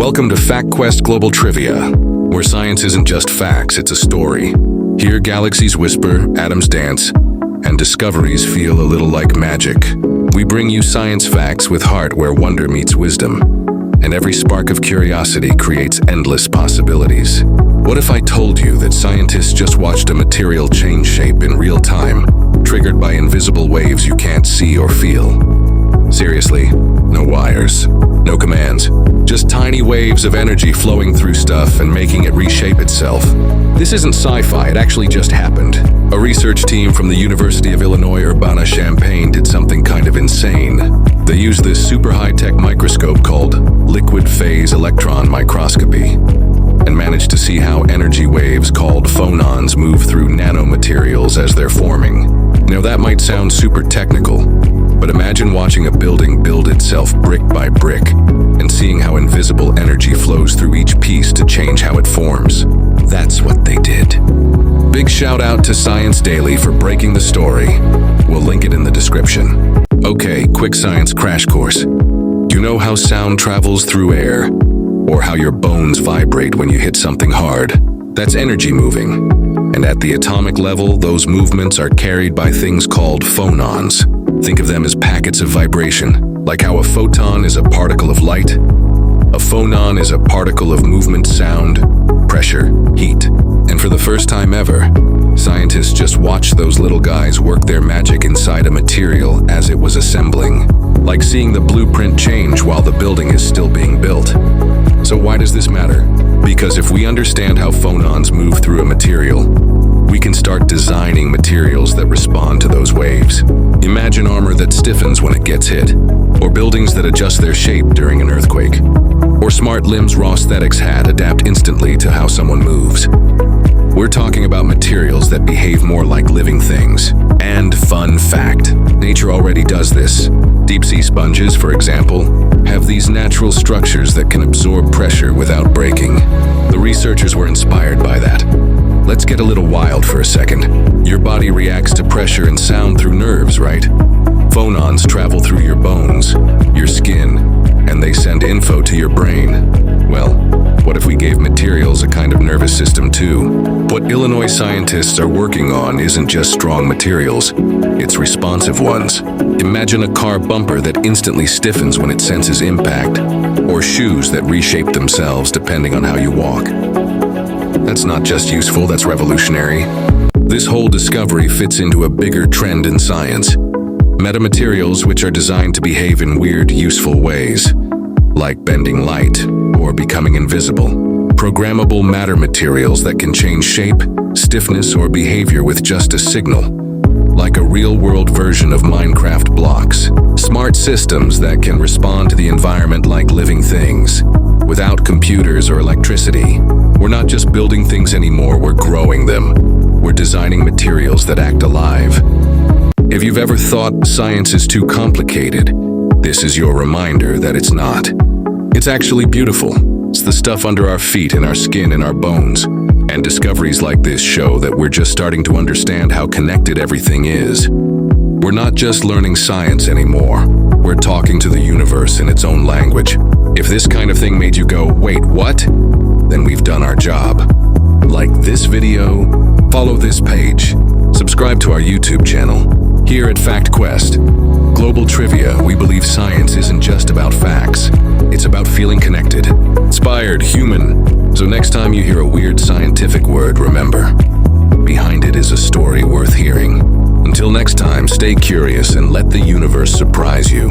Welcome to FactQuest Global Trivia, where science isn't just facts, it's a story. Here galaxies whisper, atoms dance, and discoveries feel a little like magic. We bring you science facts with heart where wonder meets wisdom, and every spark of curiosity creates endless possibilities. What if I told you that scientists just watched a material change shape in real time, triggered by invisible waves you can't see or feel? Seriously, no wires, no commands, just tiny waves of energy flowing through stuff and making it reshape itself. This isn't sci-fi, it actually just happened. A research team from the University of Illinois Urbana-Champaign did something kind of insane. They used this super high-tech microscope called liquid phase electron microscopy and managed to see how energy waves called phonons move through nanomaterials as they're forming. Now that might sound super technical, but imagine watching a building build itself brick by brick and seeing how invisible energy flows through each piece to change how it forms. That's what they did. Big shout out to ScienceDaily for breaking the story. We'll link it in the description. Okay, quick science crash course. You know how sound travels through air? Or how your bones vibrate when you hit something hard? That's energy moving. And at the atomic level, those movements are carried by things called phonons. Think of them as packets of vibration, like how a photon is a particle of light. A phonon is a particle of movement, sound, pressure, heat. And for the first time ever, scientists just watched those little guys work their magic inside a material as it was assembling, like seeing the blueprint change while the building is still being built. So why does this matter? Because if we understand how phonons move through a material, we can start designing materials that respond to those waves. Imagine armor that stiffens when it gets hit, or buildings that adjust their shape during an earthquake, or smart limbs Rosthetics had adapt instantly to how someone moves. We're talking about materials that behave more like living things. And fun fact, nature already does this. Deep-sea sponges, for example, have these natural structures that can absorb pressure without breaking. The researchers were inspired by that. Let's get a little wild for a second. Your body reacts to pressure and sound through nerves, right? Phonons travel through your bones, your skin, and they send info to your brain. Well, what if we gave materials a kind of nervous system too? What Illinois scientists are working on isn't just strong materials, it's responsive ones. Imagine a car bumper that instantly stiffens when it senses impact, or shoes that reshape themselves depending on how you walk. That's not just useful, that's revolutionary. This whole discovery fits into a bigger trend in science. Metamaterials which are designed to behave in weird, useful ways, like bending light or becoming invisible. Programmable matter materials that can change shape, stiffness, or behavior with just a signal, like a real-world version of Minecraft blocks. Smart systems that can respond to the environment like living things. Without computers or electricity, we're not just building things anymore, we're growing them. We're designing materials that act alive. If you've ever thought science is too complicated, this is your reminder that it's not. It's actually beautiful. It's the stuff under our feet, in our skin, in our bones. And discoveries like this show that we're just starting to understand how connected everything is. We're not just learning science anymore. We're talking to the universe in its own language. If this kind of thing made you go, wait, what? Then we've done our job. Like this video, follow this page, subscribe to our YouTube channel. Here at FactQuest Global Trivia, we believe science isn't just about facts. It's about feeling connected, inspired, human. So next time you hear a weird scientific word, remember, behind it is a story worth hearing. Until next time, stay curious and let the universe surprise you.